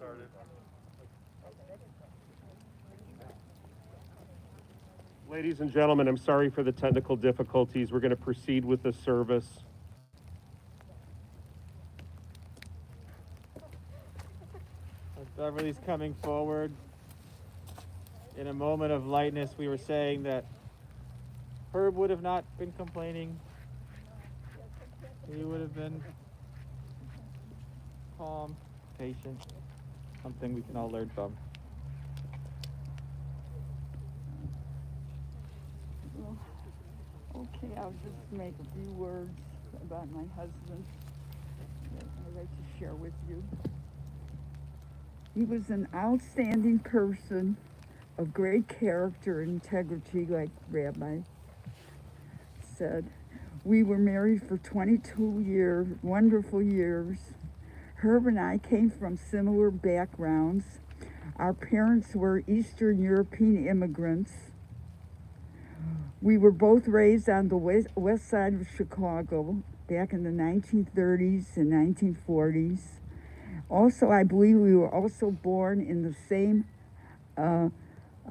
started. Ladies and gentlemen, I'm sorry for the technical difficulties. We're going to proceed with the service. As Beverly's coming forward, in a moment of lightness, we were saying that Herb would have not been complaining. He would have been calm, patient, something we can all learn from. Well, okay, I'll just make a few words about my husband that I'd like to share with you. He was an outstanding person of great character and integrity, like Rabbi said. We were married for 22 years, wonderful years. Herb and I came from similar backgrounds. Our parents were Eastern European immigrants. We were both raised on the west side of Chicago back in the 1930s and 1940s. Also, I believe we were also born in the same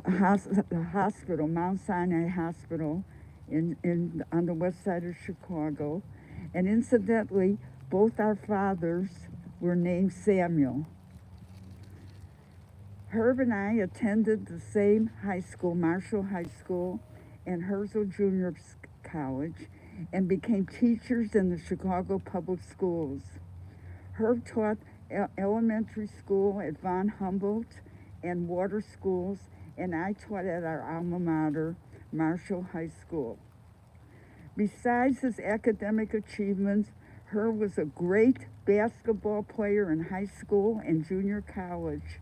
hospital, Mount Sinai Hospital, on the west side of Chicago. And incidentally, both our fathers were named Samuel. Herb and I attended the same high school, Marshall High School, and Herzl Junior College, and became teachers in the Chicago public schools. Herb taught elementary school at Von Humboldt and water schools, and I taught at our alma mater, Marshall High School. Besides his academic achievements, Herb was a great basketball player in high school and junior college.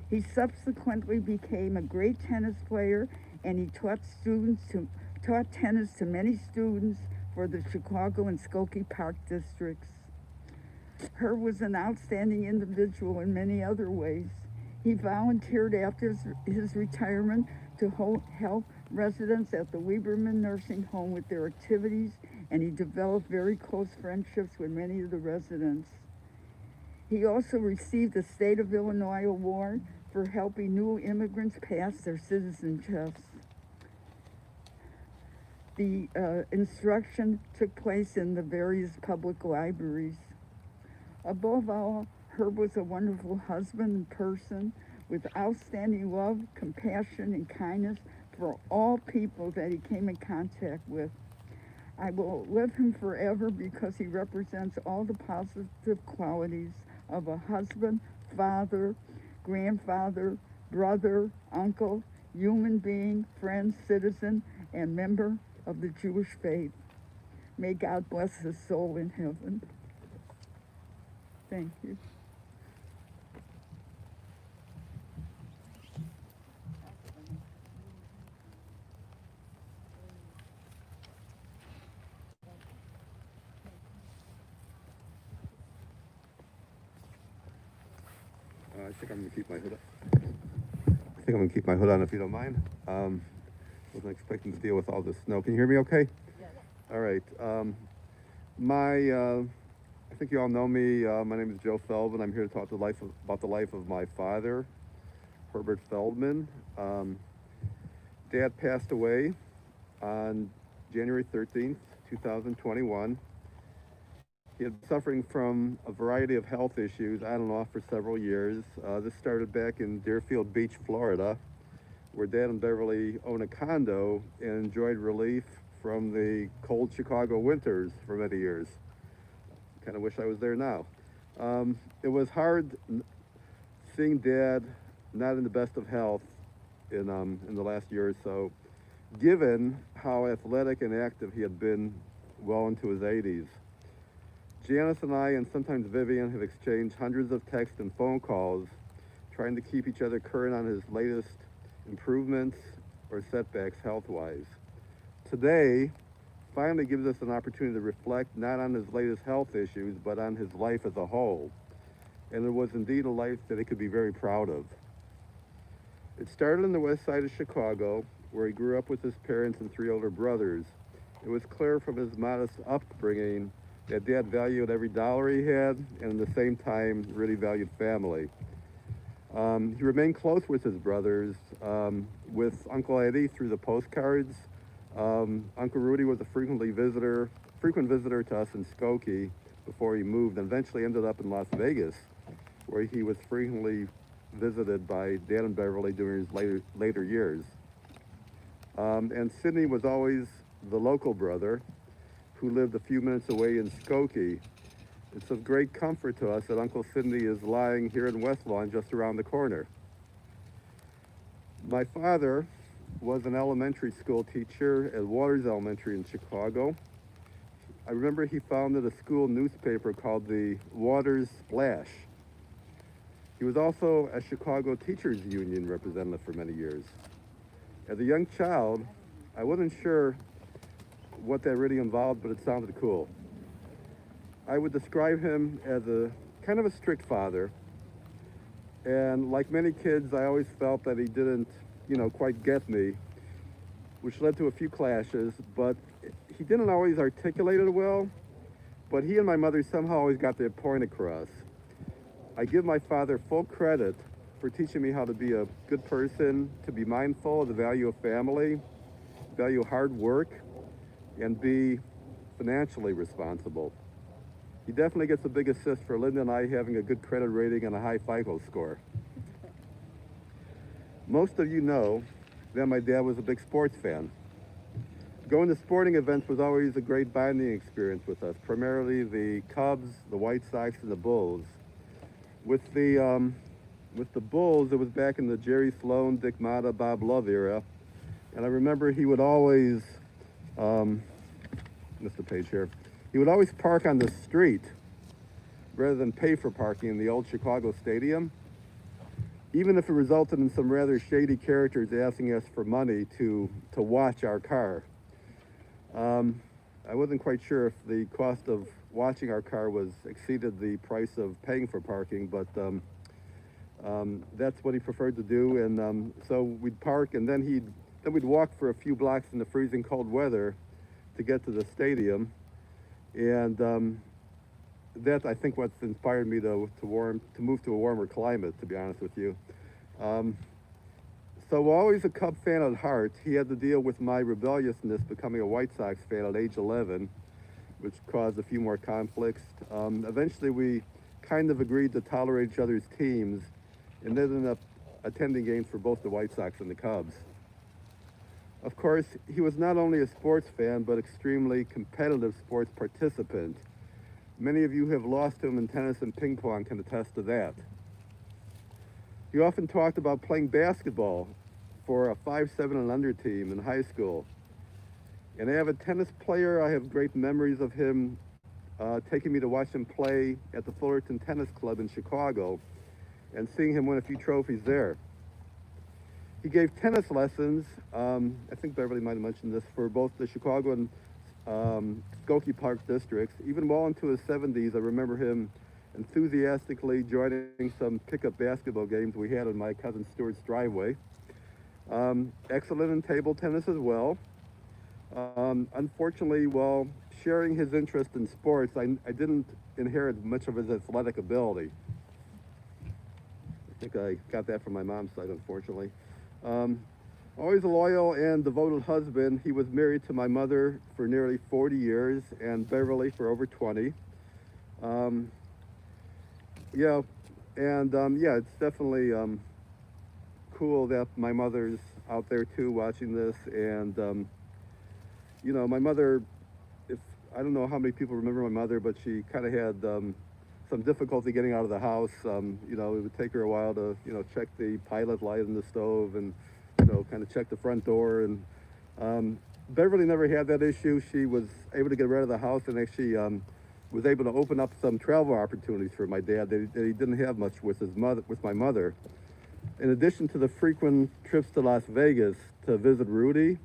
He subsequently became a great tennis player, and he taught tennis to many students for the Chicago and Skokie Park districts. Herb was an outstanding individual in many other ways. He volunteered after his retirement to help residents at the Lieberman Nursing Home with their activities, and he developed very close friendships with many of the residents. He also received the State of Illinois Award for helping new immigrants pass their citizen tests. The instruction took place in the various public libraries. Above all, Herb was a wonderful husband and person with outstanding love, compassion, and kindness for all people that he came in contact with. I will live him forever because he represents all the positive qualities of a husband, father, grandfather, brother, uncle, human being, friend, citizen, and member of the Jewish faith. May God bless his soul in heaven. Thank you. I think I'm gonna keep my hood up. I think I'm gonna keep my hood on if you don't mind. Wasn't expecting to deal with all this snow. Can you hear me okay? Yes. All right. I think you all know me. My name is Joe Feldman. I'm here to talk about the life of my father, Herbert Feldman. Dad passed away on January 13th, 2021. He had been suffering from a variety of health issues on and off for several years. This started back in Deerfield Beach, Florida, where Dad and Beverly own a condo and enjoyed relief from the cold Chicago winters for many years. Kind of wish I was there now. It was hard seeing Dad not in the best of health in the last year or so, given how athletic and active he had been well into his 80s. Janice and I, and sometimes Vivian, have exchanged hundreds of texts and phone calls trying to keep each other current on his latest improvements or setbacks health-wise. Today finally gives us an opportunity to reflect not on his latest health issues, but on his life as a whole. And it was indeed a life that he could be very proud of. It started on the west side of Chicago, where he grew up with his parents and 3 older brothers. It was clear from his modest upbringing that Dad valued every dollar he had, and at the same time really valued family. He remained close with his brothers, with Uncle Eddie through the postcards. Uncle Rudy was a frequent visitor to us in Skokie before he moved, and eventually ended up in Las Vegas, where he was frequently visited by Dan and Beverly during his later years. And Sidney was always the local brother who lived a few minutes away in Skokie. It's of great comfort to us that Uncle Sidney is lying here in West Lawn, just around the corner. My father was an elementary school teacher at Waters Elementary in Chicago. I remember he founded a school newspaper called the Waters Splash. He was also a Chicago Teachers Union representative for many years. As a young child, I wasn't sure what that really involved, but it sounded cool. I would describe him as a kind of a strict father, and like many kids, I always felt that he didn't, quite get me, which led to a few clashes, but he didn't always articulate it well, but he and my mother somehow always got their point across. I give my father full credit for teaching me how to be a good person, to be mindful of the value of family, value hard work, and be financially responsible. He definitely gets a big assist for Linda and I having a good credit rating and a high FICO score. Most of you know that my dad was a big sports fan. Going to sporting events was always a great bonding experience with us, primarily the Cubs, the White Sox, and the Bulls. With the Bulls, it was back in the Jerry Sloan, Dick Motta, Bob Love era, and I remember he would always, Mr. Page here, he would always park on the street rather than pay for parking in the old Chicago Stadium, even if it resulted in some rather shady characters asking us for money to watch our car. I wasn't quite sure if the cost of watching our car exceeded the price of paying for parking, but that's what he preferred to do. And so we'd park, and then we'd walk for a few blocks in the freezing cold weather to get to the stadium. And that's, I think, what's inspired me to move to a warmer climate, to be honest with you. So always a Cub fan at heart, he had to deal with my rebelliousness becoming a White Sox fan at age 11, which caused a few more conflicts. Eventually we kind of agreed to tolerate each other's teams, and ended up attending games for both the White Sox and the Cubs. Of course, he was not only a sports fan, but extremely competitive sports participant. Many of you who have lost to him in tennis and ping pong can attest to that. He often talked about playing basketball for a 5'7" and under team in high school. An avid tennis player, I have great memories of him taking me to watch him play at the Fullerton Tennis Club in Chicago and seeing him win a few trophies there. He gave tennis lessons, I think Beverly might have mentioned this, for both the Chicago and Skokie Park districts. Even well into his 70s, I remember him enthusiastically joining some pickup basketball games we had in my cousin Stuart's driveway. Excellent in table tennis as well. Unfortunately, while sharing his interest in sports, I didn't inherit much of his athletic ability. I think I got that from my mom's side, unfortunately. Always a loyal and devoted husband, he was married to my mother for nearly 40 years and Beverly for over 20. It's definitely cool that my mother's out there too watching this. And my mother, I don't know how many people remember my mother, but she kind of had some difficulty getting out of the house. It would take her a while to check the pilot light in the stove and kind of check the front door. And Beverly never had that issue. She was able to get rid of the house and actually was able to open up some travel opportunities for my dad that he didn't have much with my mother. In addition to the frequent trips to Las Vegas to visit Rudy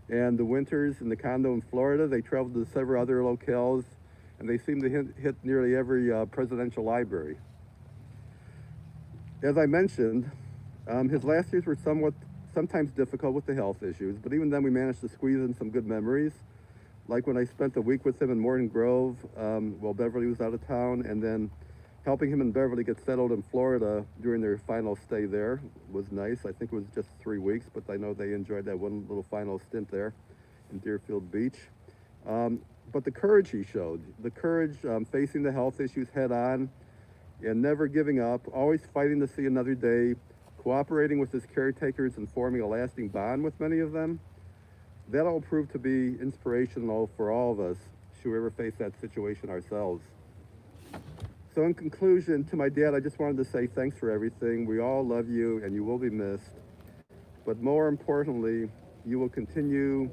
and the winters in the condo in Florida, they traveled to several other locales, and they seemed to hit nearly every presidential library. As I mentioned, his last years were sometimes difficult with the health issues, but even then we managed to squeeze in some good memories, like when I spent a week with him in Morton Grove while Beverly was out of town, and then Helping him and Beverly get settled in Florida during their final stay there was nice. I think it was just 3 weeks, but I know they enjoyed that one little final stint there in Deerfield Beach. But the courage he showed, the courage facing the health issues head on and never giving up, always fighting to see another day, cooperating with his caretakers and forming a lasting bond with many of them, that all proved to be inspirational for all of us should we ever face that situation ourselves. So in conclusion, to my dad, I just wanted to say thanks for everything. We all love you and you will be missed. But more importantly, you will continue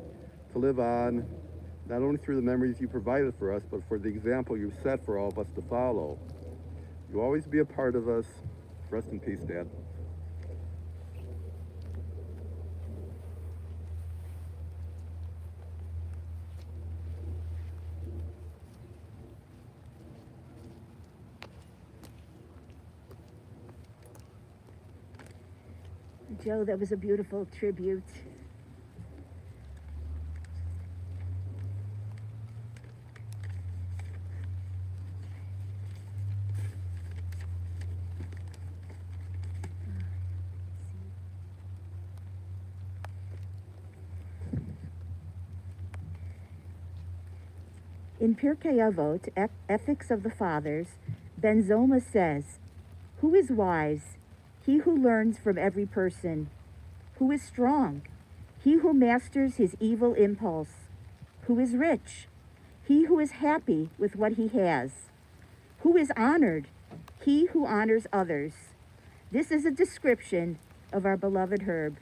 to live on, not only through the memories you provided for us, but for the example you've set for all of us to follow. You'll always be a part of us. Rest in peace, Dad. Joe, that was a beautiful tribute. In Pirkei Avot, Ethics of the Fathers, Ben Zoma says, "Who is wise? He who learns from every person. Who is strong? He who masters his evil impulse. Who is rich? He who is happy with what he has. Who is honored? He who honors others." This is a description of our beloved Herb.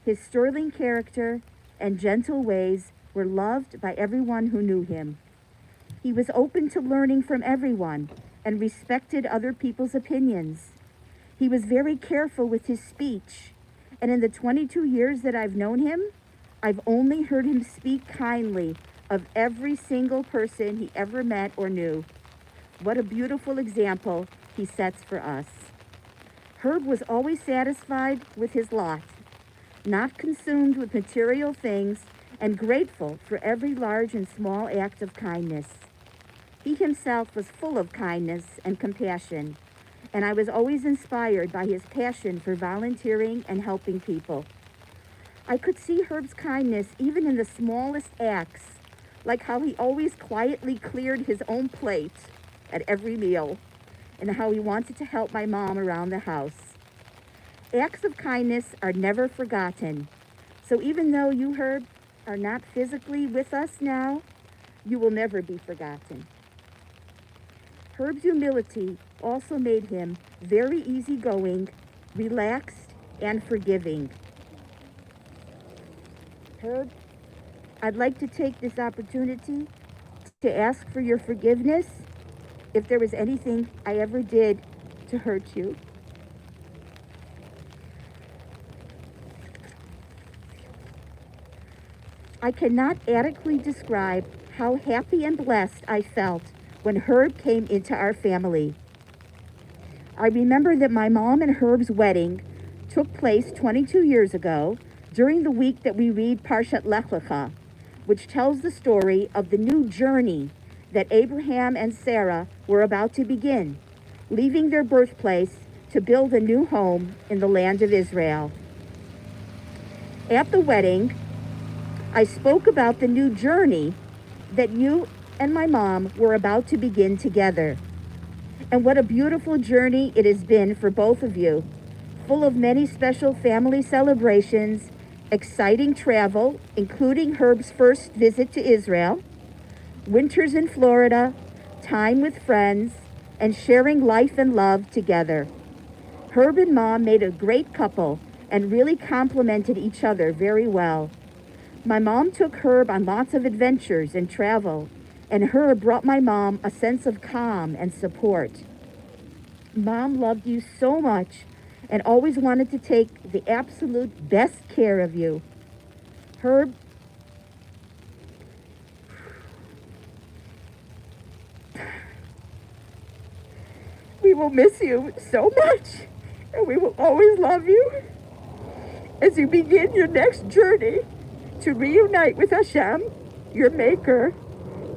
His sterling character and gentle ways were loved by everyone who knew him. He was open to learning from everyone and respected other people's opinions. He was very careful with his speech, and in the 22 years that I've known him, I've only heard him speak kindly of every single person he ever met or knew. What a beautiful example he sets for us. Herb was always satisfied with his lot, not consumed with material things, and grateful for every large and small act of kindness. He himself was full of kindness and compassion, and I was always inspired by his passion for volunteering and helping people. I could see Herb's kindness even in the smallest acts, like how he always quietly cleared his own plate at every meal, and how he wanted to help my mom around the house. Acts of kindness are never forgotten, so even though you, Herb, are not physically with us now, you will never be forgotten. Herb's humility also made him very easygoing, relaxed, and forgiving. Herb, I'd like to take this opportunity to ask for your forgiveness if there was anything I ever did to hurt you. I cannot adequately describe how happy and blessed I felt when Herb came into our family. I remember that my mom and Herb's wedding took place 22 years ago during the week that we read Parshat Lech Lecha, which tells the story of the new journey that Abraham and Sarah were about to begin, leaving their birthplace to build a new home in the land of Israel. At the wedding, I spoke about the new journey that you and my mom were about to begin together. And what a beautiful journey it has been for both of you, full of many special family celebrations, exciting travel, including Herb's first visit to Israel, winters in Florida, time with friends, and sharing life and love together. Herb and Mom made a great couple and really complemented each other very well. My mom took Herb on lots of adventures and travel, and Herb brought my mom a sense of calm and support. Mom loved you so much and always wanted to take the absolute best care of you. Herb, we will miss you so much, and we will always love you as you begin your next journey to reunite with Hashem, your Maker.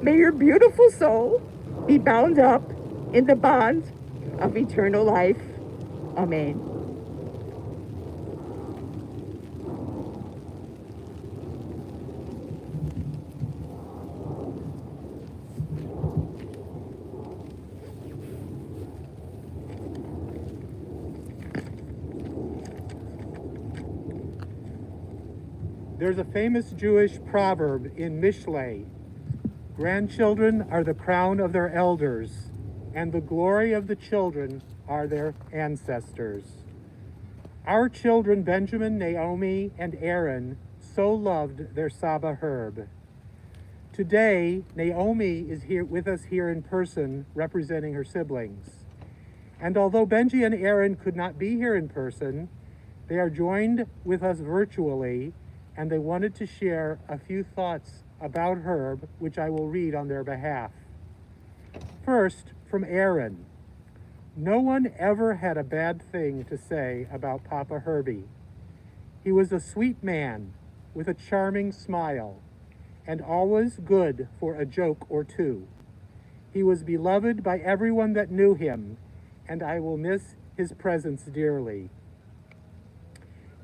May your beautiful soul be bound up in the bond of eternal life. Amen. There's a famous Jewish proverb in Mishlei: grandchildren are the crown of their elders, and the glory of the children are their ancestors. Our children, Benjamin, Naomi, and Aaron, so loved their Saba Herb. Today, Naomi is here with us here in person, representing her siblings. And although Benji and Aaron could not be here in person, they are joined with us virtually, and they wanted to share a few thoughts about Herb, which I will read on their behalf. First, from Aaron. No one ever had a bad thing to say about Papa Herbie. He was a sweet man with a charming smile, and always good for a joke or two. He was beloved by everyone that knew him, and I will miss his presence dearly.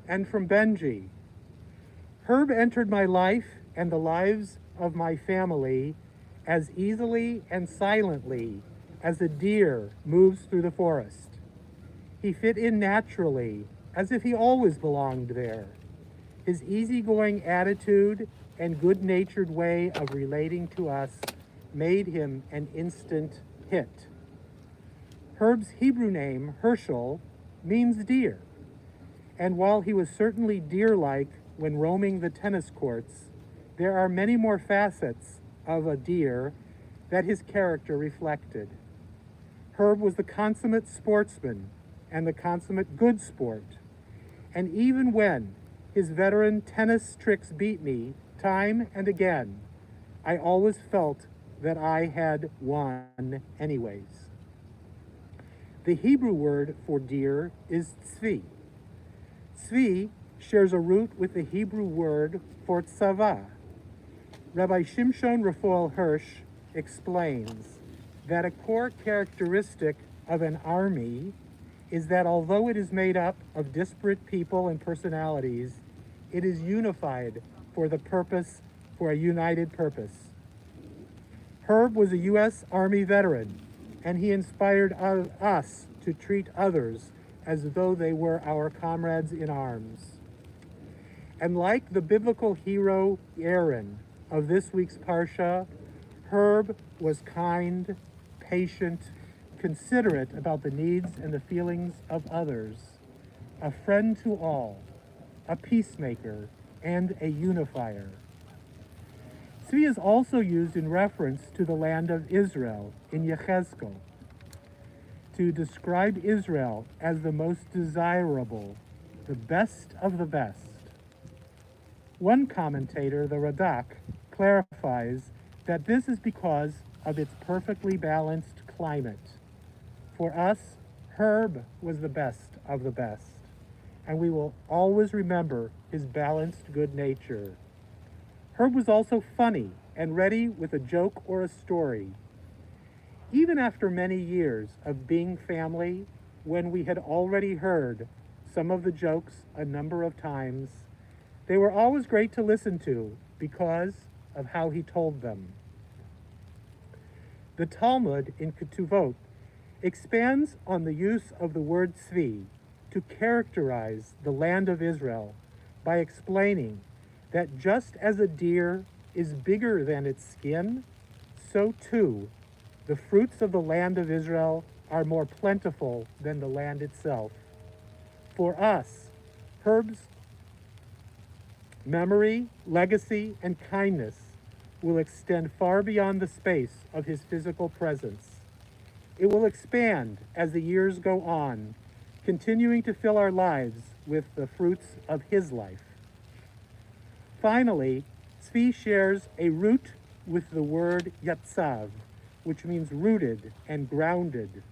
And from Benji. Herb entered my life and the lives of my family as easily and silently as a deer moves through the forest. He fit in naturally, as if he always belonged there. His easygoing attitude and good-natured way of relating to us made him an instant hit. Herb's Hebrew name, Herschel, means deer, and while he was certainly deer-like when roaming the tennis courts, there are many more facets of a deer that his character reflected. Herb was the consummate sportsman and the consummate good sport, and even when his veteran tennis tricks beat me time and again, I always felt that I had won anyways. The Hebrew word for deer is tzvi. Tzvi shares a root with the Hebrew word for tzava. Rabbi Shimshon Raphael Hirsch explains that a core characteristic of an army is that although it is made up of disparate people and personalities, it is unified for a united purpose. Herb was a U.S. Army veteran, and he inspired us to treat others as though they were our comrades in arms. And like the biblical hero Aaron of this week's Parsha, Herb was kind, patient, considerate about the needs and the feelings of others, a friend to all, a peacemaker, and a unifier. Tzvi is also used in reference to the land of Israel in Yechezkel, to describe Israel as the most desirable, the best of the best. One commentator, the Radak, clarifies that this is because of its perfectly balanced climate. For us, Herb was the best of the best, and we will always remember his balanced good nature. Herb was also funny and ready with a joke or a story. Even after many years of being family, when we had already heard some of the jokes a number of times, they were always great to listen to because of how he told them. The Talmud in Ketuvot expands on the use of the word tzvi to characterize the land of Israel by explaining that just as a deer is bigger than its skin, so too the fruits of the land of Israel are more plentiful than the land itself. For us, Herb's memory, legacy, and kindness will extend far beyond the space of his physical presence. It will expand as the years go on, continuing to fill our lives with the fruits of his life. Finally, Tzvi shares a root with the word yatsav, which means rooted and grounded.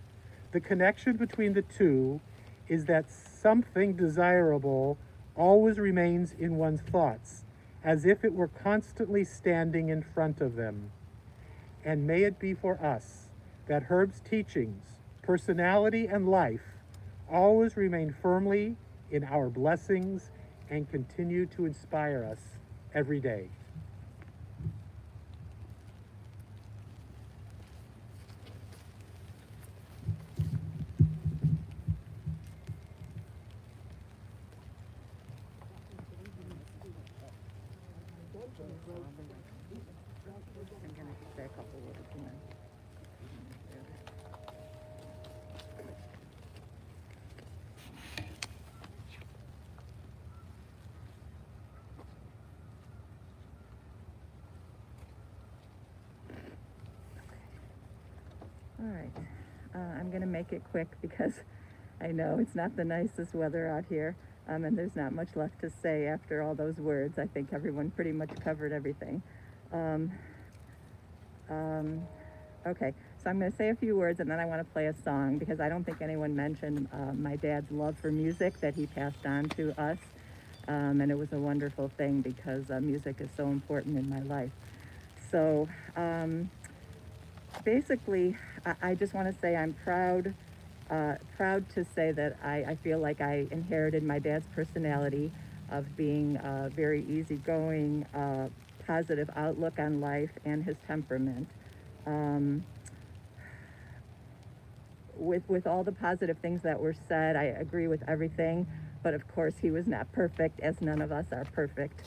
The connection between the two is that something desirable always remains in one's thoughts, as if it were constantly standing in front of them. And may it be for us that Herb's teachings personality, and life always remain firmly in our blessings and continue to inspire us every day. I'm going to say a couple words and then. All right. I'm going to make it quick because I know it's not the nicest weather out here, and there's not much left to say after all those words. I think everyone pretty much covered everything. Okay, so I'm going to say a few words and then I want to play a song because I don't think anyone mentioned my dad's love for music that he passed on to us. And it was a wonderful thing because music is so important in my life. So basically, I just want to say I'm proud to say that I feel like I inherited my dad's personality of being very easygoing, positive outlook on life, and his temperament. With all the positive things that were said, I agree with everything, but of course he was not perfect, as none of us are perfect.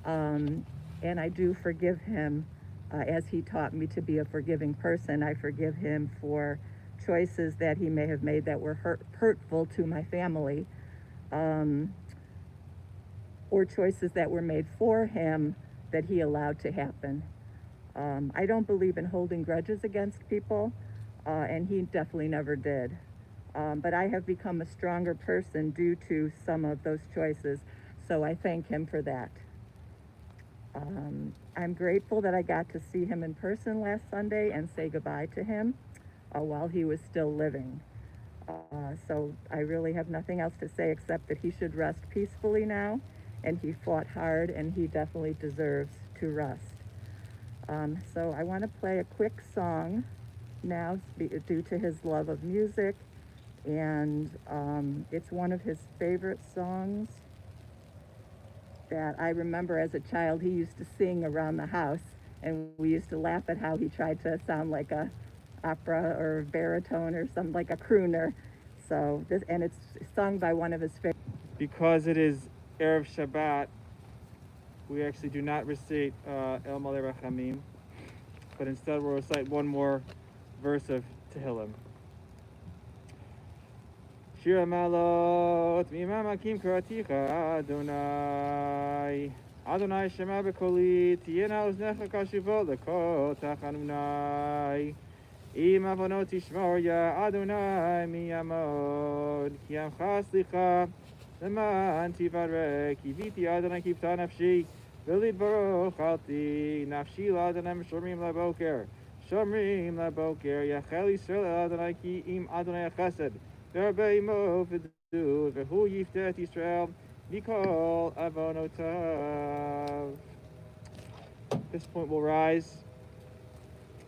And I do forgive him, as he taught me to be a forgiving person. I forgive him for choices that he may have made that were hurtful to my family, or choices that were made for him that he allowed to happen. I don't believe in holding grudges against people, and he definitely never did. But I have become a stronger person due to some of those choices, so I thank him for that. I'm grateful that I got to see him in person last Sunday and say goodbye to him while he was still living. So I really have nothing else to say except that he should rest peacefully now, and he fought hard, and he definitely deserves to rest. So I want to play a quick song now due to his love of music, and it's one of his favorite songs that I remember as a child he used to sing around the house, and we used to laugh at how he tried to sound like a opera or baritone or something, like a crooner. So this, and it's sung by one of his favorites. Because it is Erev Shabbat, we actually do not recite El Malei Rachamim, but instead we'll recite one more verse of Tehillim. Shir Malot Mimamakim Karaticha Adonai Adonai Shema B'Koli Tiyena Uznecha Kashuvot Lekol Tachanunai Im Avonot Tishmor Ya Adonai Miyamod Ki Amcha Slicha Leman Tivarek Kiviti Adonai Kivta Nafshi V'lid Baruch Alti Nafshi L'Adonai Shomrim LaBoker Shomrim LaBoker Yachel Yisrael Adonai Ki Im Adonai Chesed V'Arbeimo V'Du V'Hu Yiftet Yisrael Mikol Avonotav. At this point we'll rise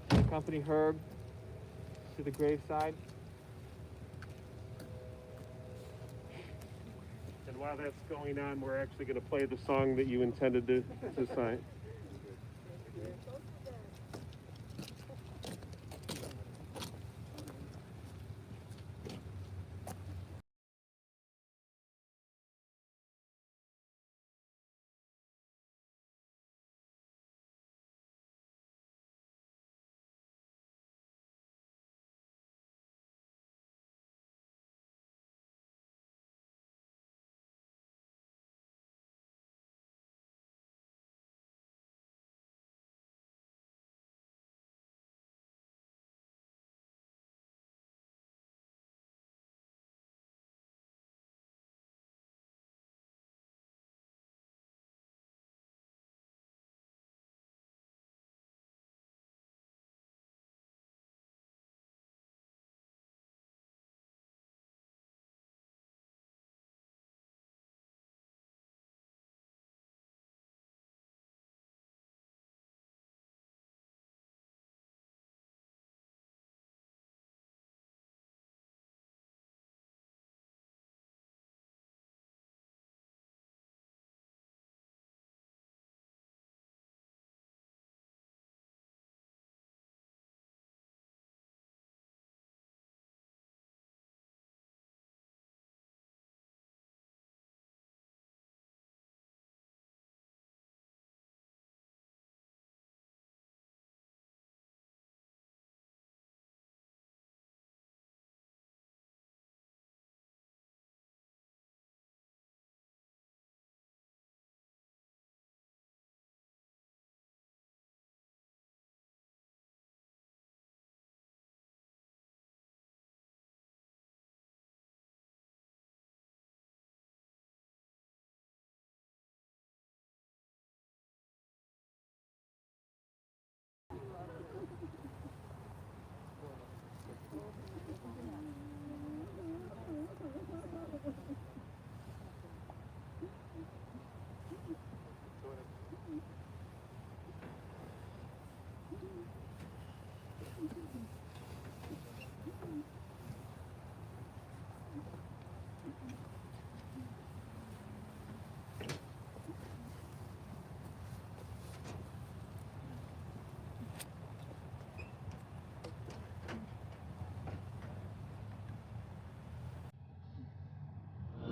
and accompany Herb to the graveside. And while that's going on, we're actually going to play the song that you intended to sign.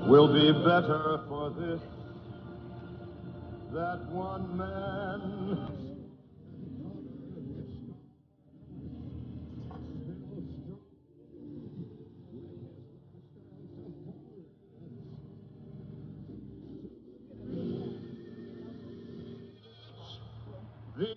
will be better for this, that one man. The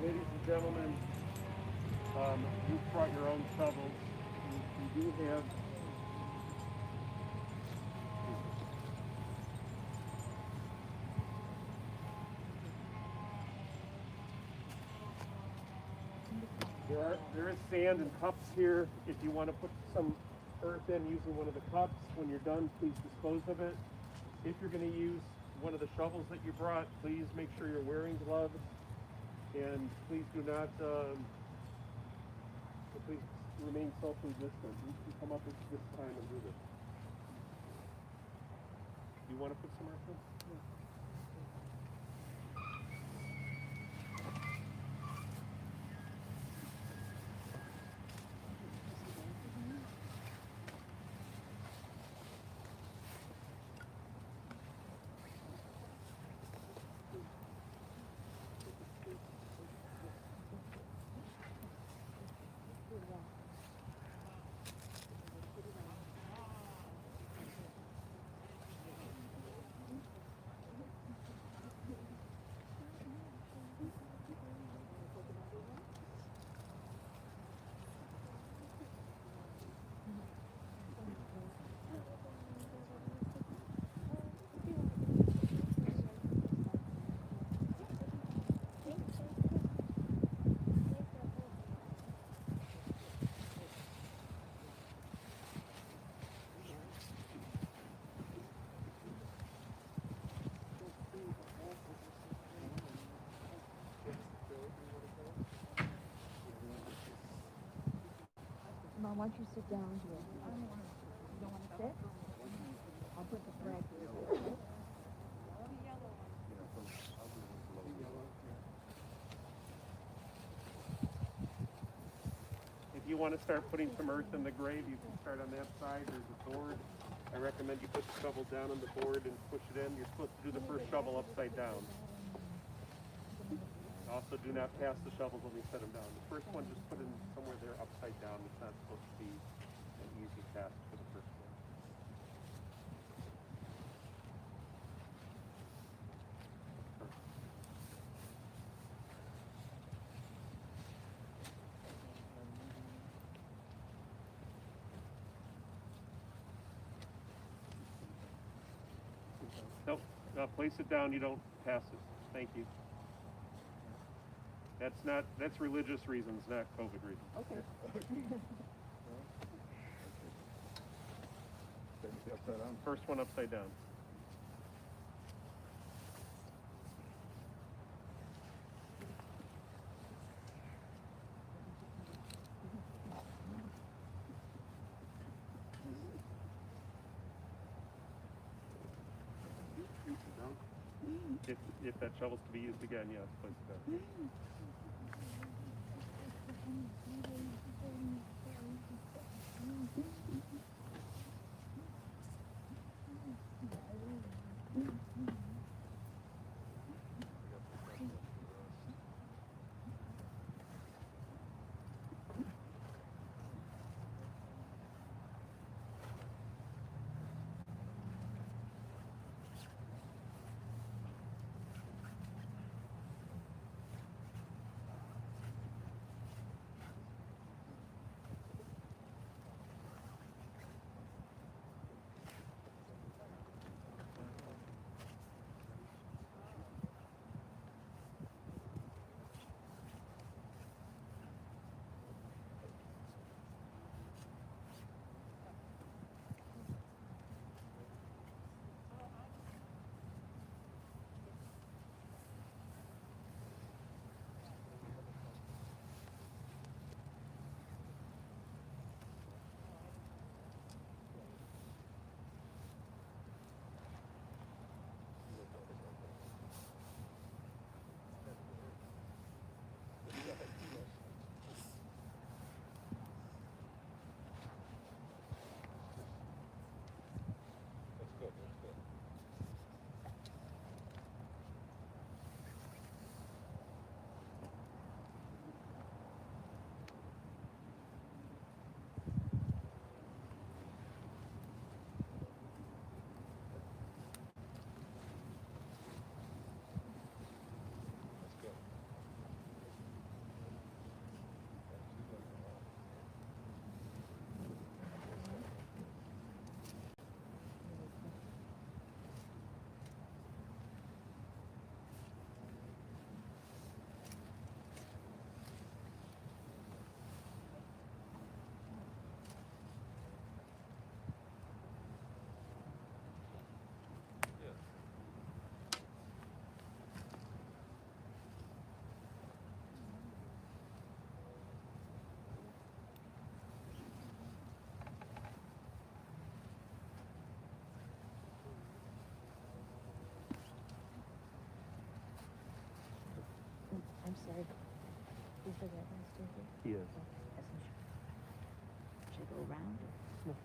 Ladies and gentlemen, you've brought your own shovels. You do have there is sand and cups here. If you want to put some earth in using one of the cups, when you're done, please dispose of it. If you're going to use one of the shovels that you brought, please make sure you're wearing gloves. And please do not, please remain socially distant. You can come up at this time and do this. You want to put some earth in? Yeah. want you to sit down here. You don't want to sit? I'll put the flag here. Okay? If you want to start putting some earth in the grave, you can start on that side. There's a board. I recommend you put the shovel down on the board and push it in. You're supposed to do the first shovel upside down. Also, do not pass the shovels when we set them down. The first one, just put in somewhere there upside down. It's not supposed to be an easy task for the first one. Nope. Place it down. You don't pass it. Thank you. That's religious reasons, not COVID reasons. Okay. First one upside down. If that shovel's to be used again, yes, place it down. I'm sorry. Is the reverend still here? He is. Should I go around? Or?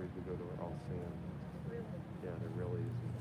cemeteries we go to are all sand. Yeah, there really is.